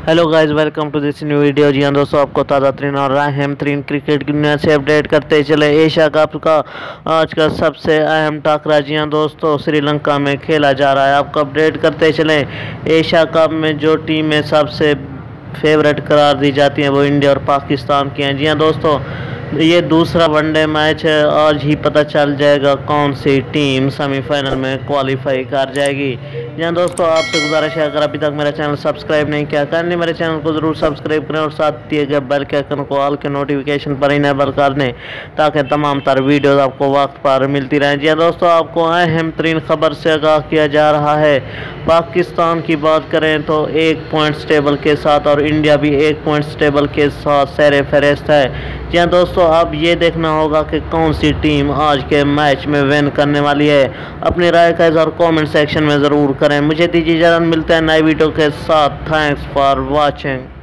Hello guys, welcome to this new video. जी हाँ दोस्तों, आपको ताज़ा तरीन और अहम तरीन क्रिकेट की दुनिया से अपडेट करते चले। एशिया कप का आज का सबसे अहम टाकरा जी हाँ दोस्तों श्रीलंका में खेला जा रहा है। आपको अपडेट करते चले। एशिया कप में जो टीमें सबसे फेवरेट करार दी जाती हैं वो इंडिया और पाकिस्तान की हैं। जी हाँ दोस्तों, ये दूसरा वनडे मैच है। आज ही पता चल जाएगा कौन सी टीम सेमीफाइनल में क्वालिफाई कर जाएगी। जी दोस्तों, आपसे गुजारिश है अगर अभी तक मेरा चैनल सब्सक्राइब नहीं किया करने मेरे चैनल को ज़रूर सब्सक्राइब करें और साथ दिए गए बेल के आइकन को ऑल के नोटिफिकेशन पर इनेबल कर दें ताकि तमाम तर वीडियोस आपको वक्त पर मिलती रहें। जी दोस्तों, आपको अहम तरीन खबर से आगाह किया जा रहा है। पाकिस्तान की बात करें तो 1 पॉइंट टेबल के साथ और इंडिया भी 1 पॉइंट टेबल के साथ सैर फहरिस्त है। जी हाँ दोस्तों, अब ये देखना होगा कि कौन सी टीम आज के मैच में विन करने वाली है। अपनी राय का इज़हार कमेंट सेक्शन में ज़रूर करें। मुझे दीजिए इजाज़त, मिलते हैं नए वीडियो के साथ। Thanks for watching.